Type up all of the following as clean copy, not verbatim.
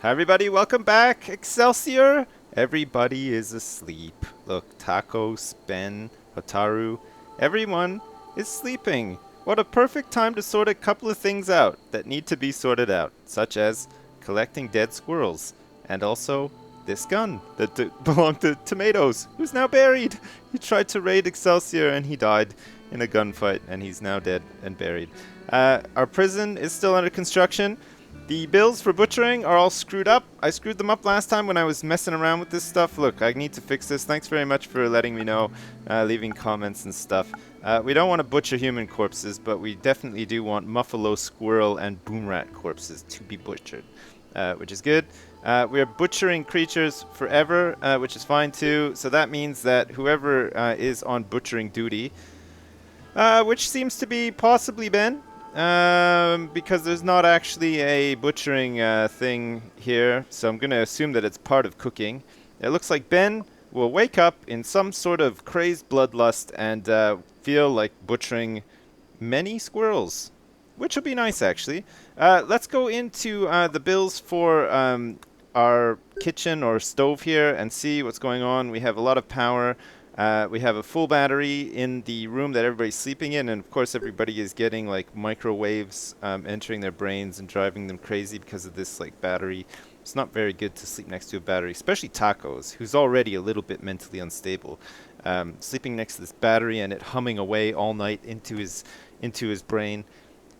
Hi everybody, welcome back. Excelsior! Everybody is asleep. Look, Tacos, Ben, Hotaru, everyone is sleeping. What a perfect time to sort a couple of things out that need to be sorted out, such as collecting dead squirrels, and also this gun that belonged to Tomatoes, who's now buried. He tried to raid Excelsior and he died in a gunfight, and he's now dead and buried. Our prison is still under construction. The bills for butchering are all screwed up. I screwed them up last time when I was messing around with this stuff. Look, I need to fix this. Thanks very much for letting me know, leaving comments and stuff. We don't want to butcher human corpses, but we definitely do want muffalo, squirrel, and boomrat corpses to be butchered, which is good. We're butchering creatures forever, which is fine too. So that means that whoever is on butchering duty, which seems to be possibly Ben, because there's not actually a butchering thing here, so I'm going to assume that it's part of cooking. It looks like Ben will wake up in some sort of crazed bloodlust and feel like butchering many squirrels, which will be nice, actually. Let's go into the bills for our kitchen or stove here and see what's going on. We have a lot of power. We have a full battery in the room that everybody's sleeping in, and of course everybody is getting like microwaves entering their brains and driving them crazy because of this like battery. It's not very good to sleep next to a battery, especially Tacos, who's already a little bit mentally unstable. Sleeping next to this battery and it humming away all night into his brain,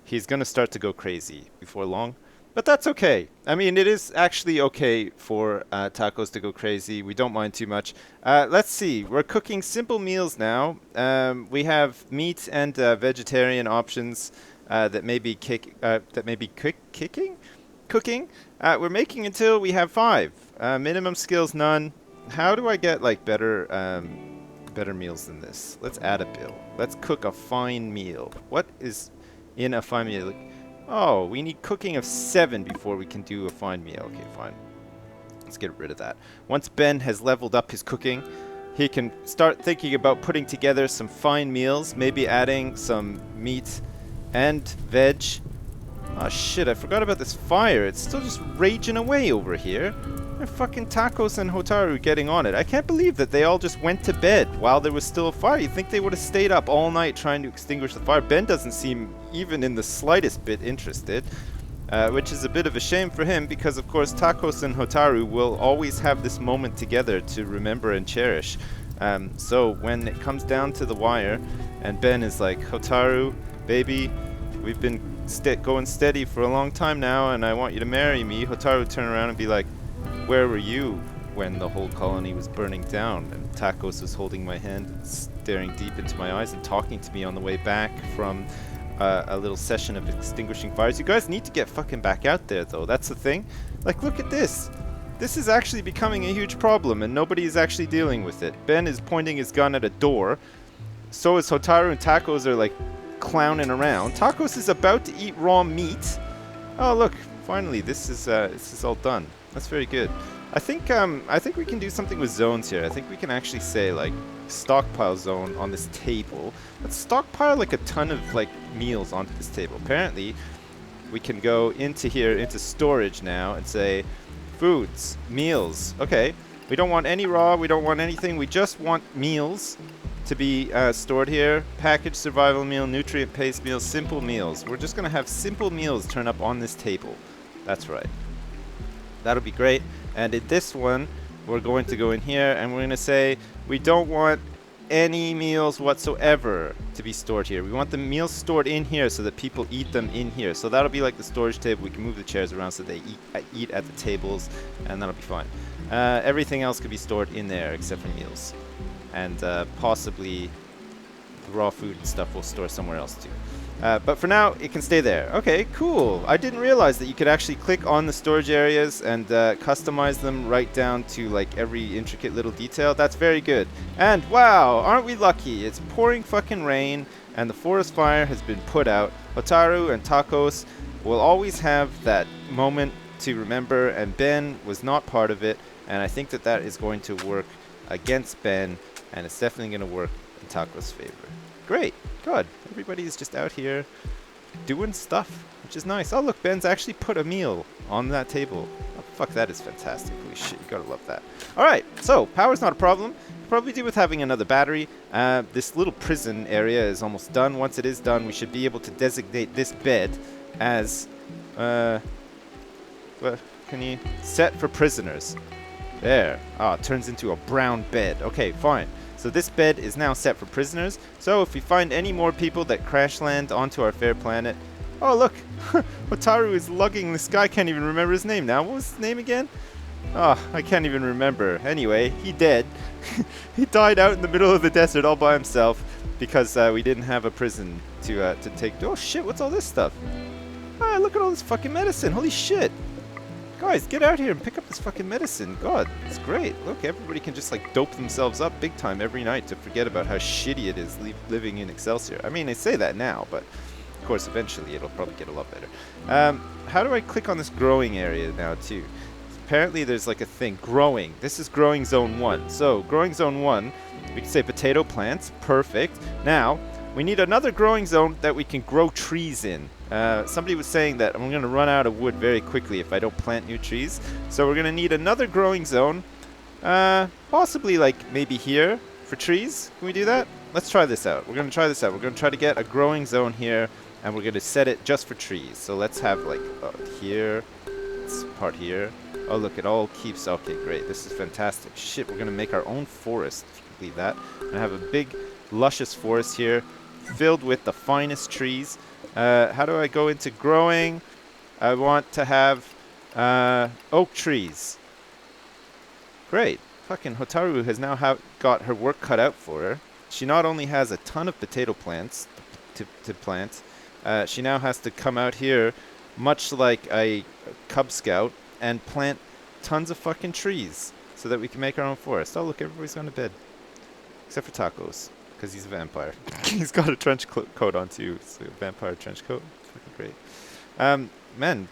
he's gonna start to go crazy before long. But that's okay. I mean, it is actually okay for Tacos to go crazy. We don't mind too much. Let's see. We're cooking simple meals now. We have meat and vegetarian options that may be cooking. We're making until we have 5. Minimum skills none. How do I get like better meals than this? Let's add a bill. Let's cook a fine meal. What is in a fine meal? Oh, we need cooking of 7 before we can do a fine meal. Okay, fine. Let's get rid of that. Once Ben has leveled up his cooking, he can start thinking about putting together some fine meals, maybe adding some meat and veg. Oh shit, I forgot about this fire. It's still just raging away over here. And fucking Tacos and Hotaru getting on it. I can't believe that they all just went to bed while there was still a fire. You'd think they would have stayed up all night trying to extinguish the fire. Ben doesn't seem even in the slightest bit interested, which is a bit of a shame for him because, of course, Tacos and Hotaru will always have this moment together to remember and cherish. So when it comes down to the wire and Ben is like, Hotaru, baby, we've been going steady for a long time now and I want you to marry me, Hotaru would turn around and be like, where were you when the whole colony was burning down? And Tacos was holding my hand and staring deep into my eyes and talking to me on the way back from a little session of extinguishing fires. You guys need to get fucking back out there, though. That's the thing. Like, look at this. This is actually becoming a huge problem, and nobody is actually dealing with it. Ben is pointing his gun at a door. So is Hotaru, and Tacos are, like, clowning around. Tacos is about to eat raw meat. Oh, look. Finally, this is all done. That's very good. I think we can do something with zones here. I think we can actually say like stockpile zone on this table. Let's stockpile like a ton of like meals onto this table. Apparently, we can go into here into storage now and say foods, meals. Okay, we don't want any raw. We don't want anything. We just want meals to be stored here. Packaged survival meal, nutrient-based meals, simple meals. We're just gonna have simple meals turn up on this table. That's right. That'll be great. And in this one, we're going to go in here and we're going to say we don't want any meals whatsoever to be stored here. We want the meals stored in here so that people eat them in here. So that'll be like the storage table. We can move the chairs around so they eat at the tables, and that'll be fine. Everything else could be stored in there except for meals. And possibly the raw food and stuff we'll store somewhere else too. But for now, it can stay there. Okay, cool. I didn't realize that you could actually click on the storage areas and customize them right down to like every intricate little detail. That's very good. And wow, aren't we lucky? It's pouring fucking rain and the forest fire has been put out. Hotaru and Tacos will always have that moment to remember, and Ben was not part of it. And I think that that is going to work against Ben, and it's definitely going to work in Tacos' favor. Great. God, everybody is just out here doing stuff, which is nice. Oh, look, Ben's actually put a meal on that table. A fuck, that is fantastic. Holy shit, you gotta love that. Alright, so, power's not a problem. Probably do with having another battery. This little prison area is almost done. Once it is done, we should be able to designate this bed as, what can you, set for prisoners. There. Ah, it turns into a brown bed. Okay, fine. So this bed is now set for prisoners. So if we find any more people that crash land onto our fair planet... Oh, look! Hotaru is lugging this guy. I can't even remember his name now. What was his name again? Oh, I can't even remember. Anyway, he dead. He died out in the middle of the desert all by himself because we didn't have a prison to take... Oh shit, what's all this stuff? Ah, look at all this fucking medicine. Holy shit. Guys, get out here and pick up this fucking medicine. God, it's great. Look, everybody can just like dope themselves up big time every night to forget about how shitty it is living in Excelsior. I mean, I say that now, but of course eventually it'll probably get a lot better. How do I click on this growing area now too? Apparently there's like a thing, growing. This is growing zone 1. So growing zone 1, we can say potato plants, perfect. Now, we need another growing zone that we can grow trees in. Somebody was saying that I'm going to run out of wood very quickly if I don't plant new trees. So we're going to need another growing zone. Possibly like maybe here for trees. Can we do that? Let's try this out. We're going to try this out. We're going to try to get a growing zone here and we're going to set it just for trees. So let's have like here, this part here. Oh look, it all keeps... Okay, great. This is fantastic. Shit, we're going to make our own forest, if you can believe that. We're going to have a big, luscious forest here filled with the finest trees. How do I go into growing? I want to have oak trees. Great. Fucking Hotaru has now got her work cut out for her. She not only has a ton of potato plants to plant, she now has to come out here, much like a Cub Scout, and plant tons of fucking trees so that we can make our own forest. Oh, look, everybody's gone to bed. Except for Tacos, because he's a vampire. He's got a trench coat on too. It's a vampire trench coat. It's fucking great. Man,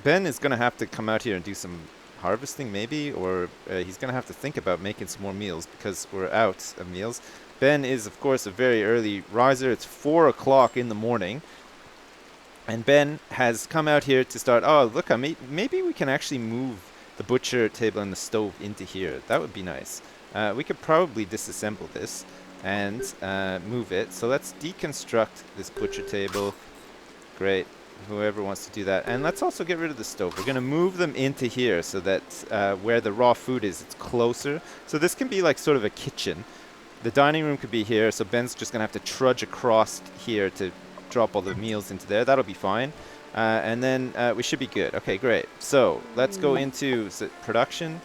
Ben is going to have to come out here and do some harvesting maybe, or he's going to have to think about making some more meals because we're out of meals. Ben is, of course, a very early riser. It's 4 o'clock in the morning. And Ben has come out here to start... Oh, look, maybe we can actually move the butcher table and the stove into here. That would be nice. We could probably disassemble this and move it. So let's deconstruct this butcher table. Great. Whoever wants to do that. And let's also get rid of the stove. We're going to move them into here so that where the raw food is, it's closer. So this can be like sort of a kitchen. The dining room could be here. So Ben's just going to have to trudge across here to drop all the meals into there. That'll be fine. And then we should be good. Okay, great. So let's go into production.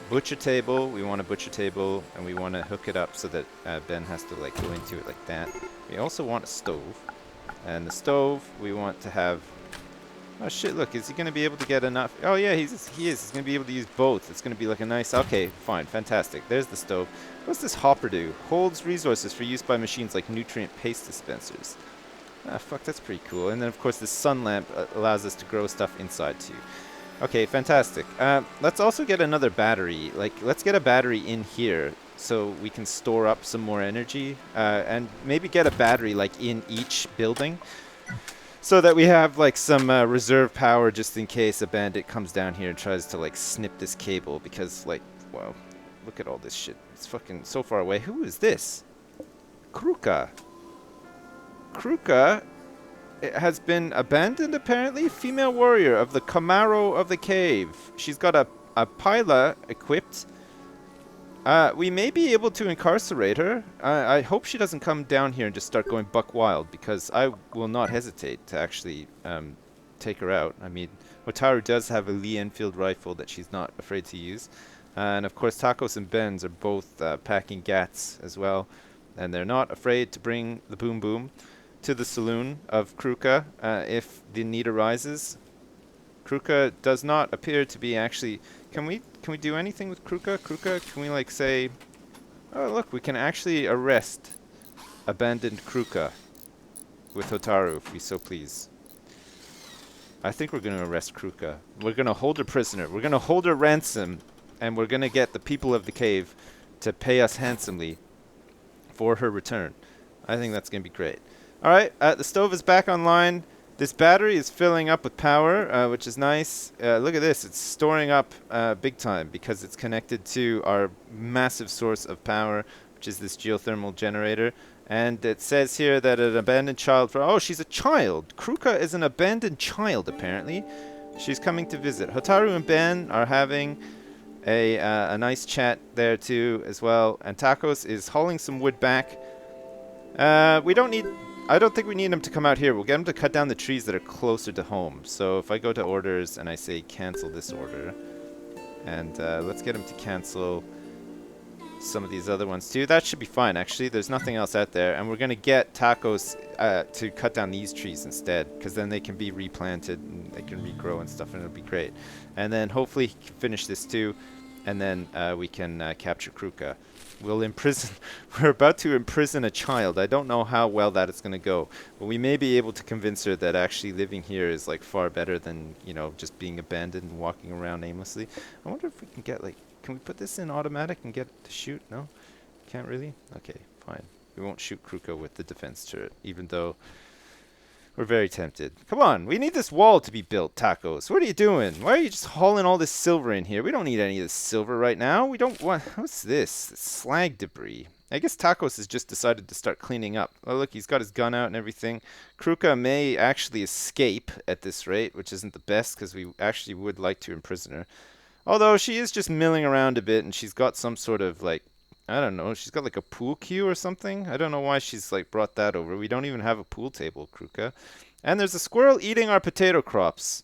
Butcher table. We want a butcher table, and we want to hook it up so that Ben has to like go into it like that. We also want a stove, and the stove we want to have. Oh shit! Look, is he going to be able to get enough? Oh yeah, he is. He's going to be able to use both. It's going to be like a nice. Okay, fine, fantastic. There's the stove. What's this hopper do? Holds resources for use by machines like nutrient paste dispensers. Ah, fuck, that's pretty cool. And then, of course, this sun lamp allows us to grow stuff inside, too. Okay, fantastic. Let's also get another battery. Like, let's get a battery in here so we can store up some more energy. And maybe get a battery, like, in each building so that we have, like, some reserve power just in case a bandit comes down here and tries to, like, snip this cable. Because, like, wow, look at all this shit. It's fucking so far away. Who is this? Kruka. Kruka has been abandoned, apparently. Female warrior of the Camaro of the Cave. She's got a pila equipped. We may be able to incarcerate her. I hope she doesn't come down here and just start going buck wild, because I will not hesitate to actually take her out. I mean, Hotaru does have a Lee Enfield rifle that she's not afraid to use. And of course, Tacos and Benz are both packing gats as well. And they're not afraid to bring the boom boom to the saloon of Kruka if the need arises. Kruka does not appear to be actually... Can we do anything with Kruka? Kruka, can we like say... Oh look, we can actually arrest abandoned Kruka with Hotaru if we so please. I think we're going to arrest Kruka. We're going to hold her prisoner. We're going to hold her ransom, and we're going to get the people of the cave to pay us handsomely for her return. I think that's going to be great. Alright, the stove is back online. This battery is filling up with power, which is nice. Look at this. It's storing up big time because it's connected to our massive source of power, which is this geothermal generator. And it says here that an abandoned child oh, she's a child. Kruka is an abandoned child, apparently. She's coming to visit. Hotaru and Ben are having a nice chat there, too, as well. And Tacos is hauling some wood back. We don't need... I don't think we need him to come out here. We'll get him to cut down the trees that are closer to home. So if I go to orders and I say cancel this order, and let's get him to cancel some of these other ones too. That should be fine, actually. There's nothing else out there. And we're going to get Tacos to cut down these trees instead, because then they can be replanted and they can regrow and stuff, and it'll be great. And then hopefully he can finish this too, and then we can capture Kruka. We'll imprison... We're about to imprison a child. I don't know how well that is going to go, but we may be able to convince her that actually living here is like far better than, you know, just being abandoned and walking around aimlessly. I wonder if we can get like... Can we put this in automatic and get it to shoot? No? Can't really? Okay, fine. We won't shoot Kruka with the defense turret, even though we're very tempted. Come on, we need this wall to be built, Tacos. What are you doing? Why are you just hauling all this silver in here? We don't need any of this silver right now. We don't want... What's this? It's slag debris. I guess Tacos has just decided to start cleaning up. Oh, look, he's got his gun out and everything. Kruka may actually escape at this rate, which isn't the best, because we actually would like to imprison her. Although she is just milling around a bit, and she's got some sort of, like, I don't know, she's got like a pool cue or something. I don't know why she's like brought that over. We don't even have a pool table, Kruka. And there's a squirrel eating our potato crops.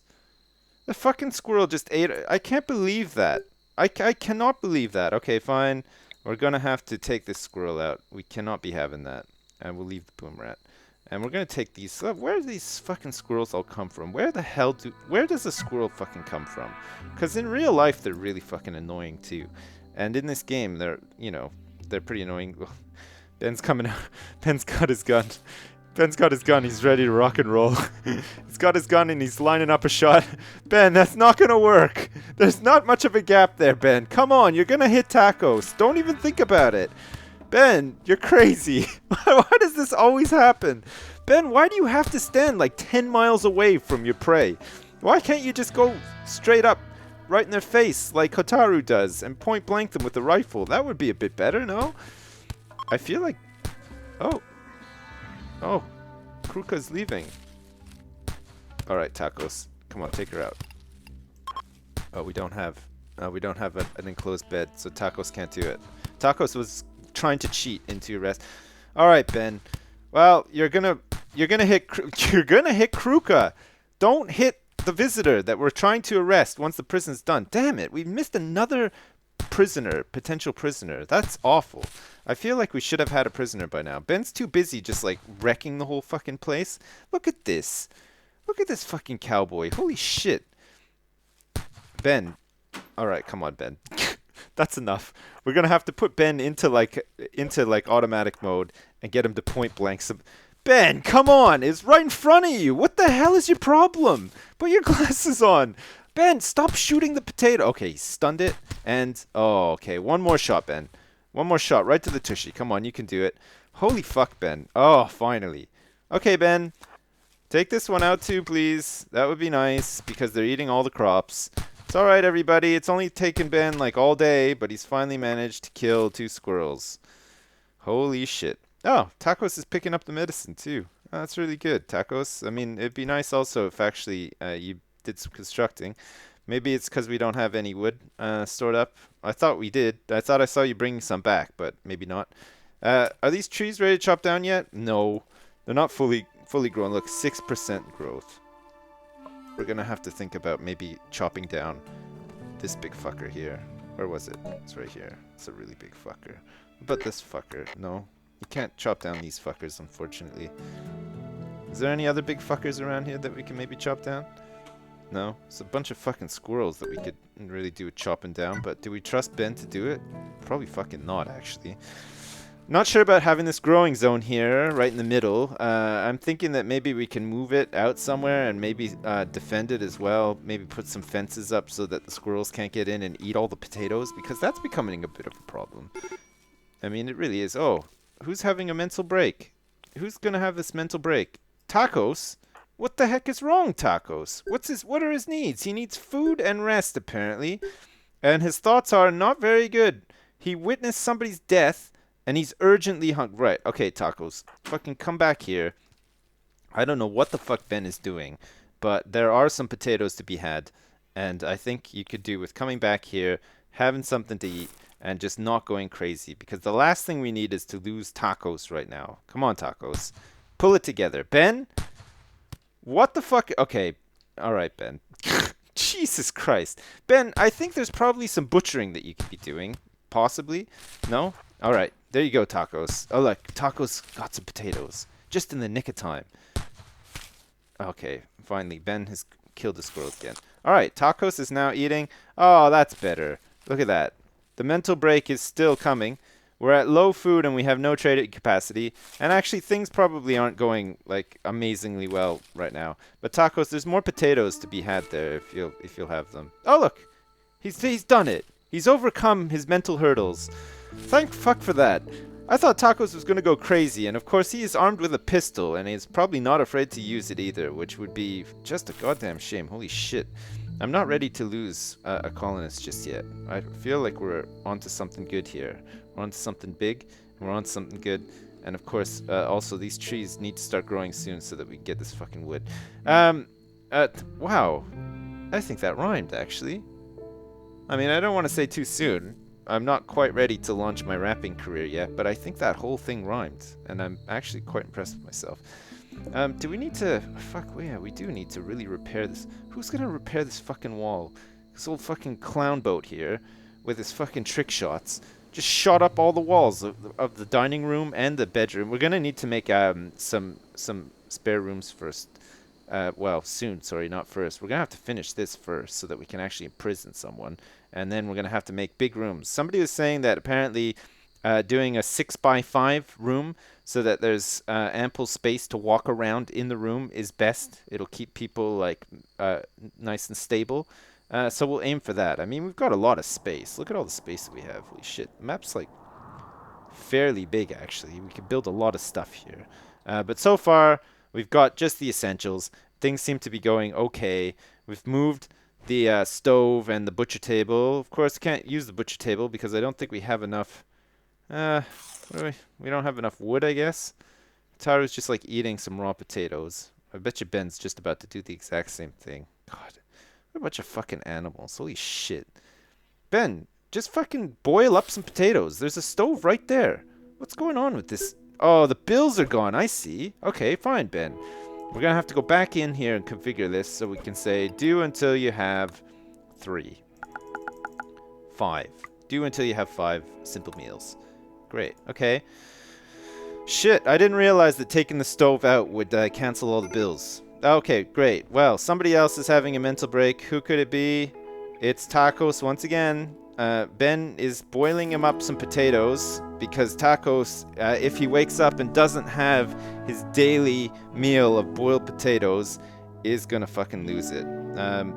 The fucking squirrel just ate it. I can't believe that. I cannot believe that. Okay, fine. We're going to have to take this squirrel out. We cannot be having that. And we'll leave the boom rat. And we're going to take these... where do these fucking squirrels all come from? Where the hell do... Where does a squirrel fucking come from? Because in real life, they're really fucking annoying, too. And in this game, they're, you know, they're pretty annoying. Ben's coming out. Ben's got his gun. Ben's got his gun. He's ready to rock and roll. He's got his gun and he's lining up a shot. Ben, that's not going to work. There's not much of a gap there, Ben. Come on, you're going to hit Tacos. Don't even think about it. Ben, you're crazy. Why does this always happen? Ben, why do you have to stand like 10 miles away from your prey? Why can't you just go straight up right in their face like Hotaru does and point blank them with the rifle? That would be a bit better, no? I feel like... Oh. Oh. Kruka's leaving. Alright, Tacos. Come on, take her out. Oh, we don't have an enclosed bed, so Tacos can't do it. Tacos was trying to cheat into arrest. Alright, Ben. Well, you're gonna hit Kruka. Don't hit the visitor that we're trying to arrest once the prison's done. Damn it, we missed another potential prisoner. That's awful. I feel like we should have had a prisoner by now. Ben's too busy just like wrecking the whole fucking place. Look at this. Look at this fucking cowboy. Holy shit. Ben. Alright, come on, Ben. That's enough. We're gonna have to put Ben into like automatic mode and get him to point blank some... Ben, come on! It's right in front of you! What the hell is your problem? Put your glasses on! Ben, stop shooting the potato! Okay, he stunned it, and... Oh, okay, one more shot, Ben. One more shot, right to the tushy. Come on, you can do it. Holy fuck, Ben. Oh, finally. Okay, Ben. Take this one out too, please. That would be nice, because they're eating all the crops. It's alright, everybody. It's only taken Ben, like, all day, but he's finally managed to kill 2 squirrels. Holy shit. Oh, Tacos is picking up the medicine, too. Oh, that's really good, Tacos. I mean, it'd be nice also if actually you did some constructing. Maybe it's because we don't have any wood stored up. I thought we did. I thought I saw you bringing some back, but maybe not. Are these trees ready to chop down yet? No. They're not fully grown. Look, 6% growth. We're going to have to think about maybe chopping down this big fucker here. Where was it? It's right here. It's a really big fucker. But this fucker, no. You can't chop down these fuckers, unfortunately. Is there any other big fuckers around here that we can maybe chop down? No? It's a bunch of fucking squirrels that we could really do with chopping down, but do we trust Ben to do it? Probably fucking not, actually. Not sure about having this growing zone here, right in the middle. I'm thinking that maybe we can move it out somewhere and maybe defend it as well. Maybe put some fences up so that the squirrels can't get in and eat all the potatoes, because that's becoming a bit of a problem. I mean, it really is. Oh, who's having a mental break? Who's going to have this mental break? Tacos? What the heck is wrong, Tacos? What are his needs? He needs food and rest, apparently. And his thoughts are not very good. He witnessed somebody's death, and he's urgently hungry. Right, okay, Tacos. Fucking come back here. I don't know what the fuck Ben is doing, but there are some potatoes to be had. And I think you could do with coming back here, having something to eat, and just not going crazy. Because the last thing we need is to lose Tacos right now. Come on, Tacos. Pull it together. Ben? What the fuck? Okay. Alright, Ben. Jesus Christ. Ben, I think there's probably some butchering that you could be doing. Possibly. No? Alright. There you go, Tacos. Oh, look. Tacos got some potatoes. Just in the nick of time. Okay. Finally, Ben has killed the squirrel again. Alright. Tacos is now eating. Oh, that's better. Look at that. The mental break is still coming. We're at low food and we have no trading capacity. And actually, things probably aren't going, like, amazingly well right now. But Tacos, there's more potatoes to be had there if you'll have them. Oh, look! He's done it! He's overcome his mental hurdles. Thank fuck for that. I thought Tacos was going to go crazy, and of course he is armed with a pistol, and he's probably not afraid to use it either, which would be just a goddamn shame. Holy shit. I'm not ready to lose a colonist just yet. I feel like we're onto something good here. We're onto something big, and we're onto something good. And of course, also these trees need to start growing soon so that we can get this fucking wood. Wow. I think that rhymed, actually. I mean, I don't want to say too soon. I'm not quite ready to launch my rapping career yet, but I think that whole thing rhymed. And I'm actually quite impressed with myself. Do we need to... Fuck, yeah, we do need to really repair this. Who's gonna repair this fucking wall? This old fucking clown boat here with his fucking trick shots just shot up all the walls of the dining room and the bedroom. We're gonna need to make some spare rooms first. Well, soon, sorry, not first. We're gonna have to finish this first so that we can actually imprison someone. And then we're gonna have to make big rooms. Somebody was saying that apparently doing a 6x5 room so that there's ample space to walk around in the room is best. It'll keep people like nice and stable. So we'll aim for that. I mean, we've got a lot of space. Look at all the space that we have. Holy shit. The map's like fairly big, actually. We can build a lot of stuff here. But so far, we've got just the essentials. Things seem to be going okay. We've moved the stove and the butcher table. Of course, can't use the butcher table because I don't think we have enough... we don't have enough wood, I guess. Taru's just like eating some raw potatoes. I bet you Ben's just about to do the exact same thing. God. What a bunch of fucking animals. Holy shit. Ben, just fucking boil up some potatoes. There's a stove right there. What's going on with this? Oh, the bills are gone. I see. Okay, fine, Ben. We're going to have to go back in here and configure this so we can say do until you have 3. 5. Do until you have 5 simple meals. Great. Okay. Shit, I didn't realize that taking the stove out would cancel all the bills. Okay, great. Well, somebody else is having a mental break. Who could it be? It's Tacos once again. Ben is boiling him up some potatoes because Tacos, if he wakes up and doesn't have his daily meal of boiled potatoes, is gonna fucking lose it.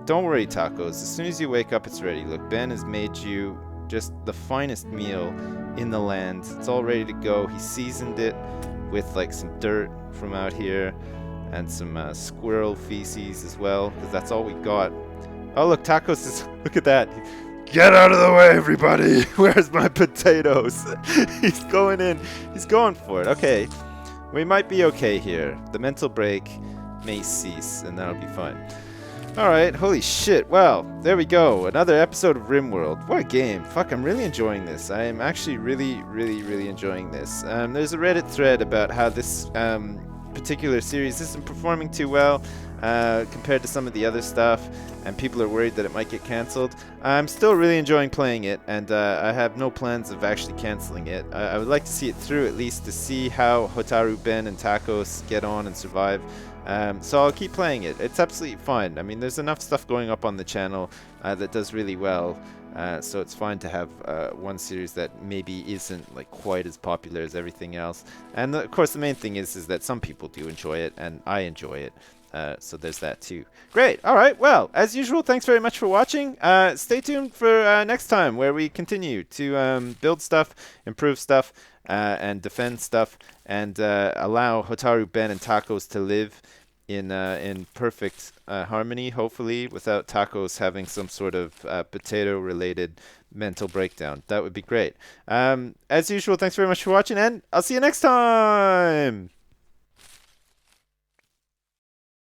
Don't worry, Tacos. As soon as you wake up, it's ready. Look, Ben has made you just the finest meal in the land. It's all ready to go. He seasoned it with like some dirt from out here. And some squirrel feces as well, because that's all we got. Oh, look, Tacos is... Look at that. Get out of the way, everybody! Where's my potatoes? He's going in. He's going for it. Okay. We might be okay here. The mental break may cease, and that'll be fine. Alright, holy shit. Well, there we go. Another episode of Rimworld. What a game. Fuck, I'm really enjoying this. I am actually really enjoying this. There's a Reddit thread about how this... particular series isn't performing too well compared to some of the other stuff, and people are worried that it might get cancelled. I'm still really enjoying playing it, and I have no plans of actually cancelling it. I would like to see it through at least to see how Hotaru, Ben, and Tacos get on and survive. So I'll keep playing it. It's absolutely fine. I mean, there's enough stuff going up on the channel that does really well. So it's fine to have one series that maybe isn't like quite as popular as everything else. And of course, the main thing is that some people do enjoy it, and I enjoy it. So there's that too. Great. All right. Well, as usual, thanks very much for watching. Stay tuned for next time, where we continue to build stuff, improve stuff, and defend stuff, and allow Hotaru, Ben, and Tacos to live in perfect harmony, hopefully, without tacos having some sort of potato-related mental breakdown. That would be great. As usual, thanks very much for watching, and I'll see you next time.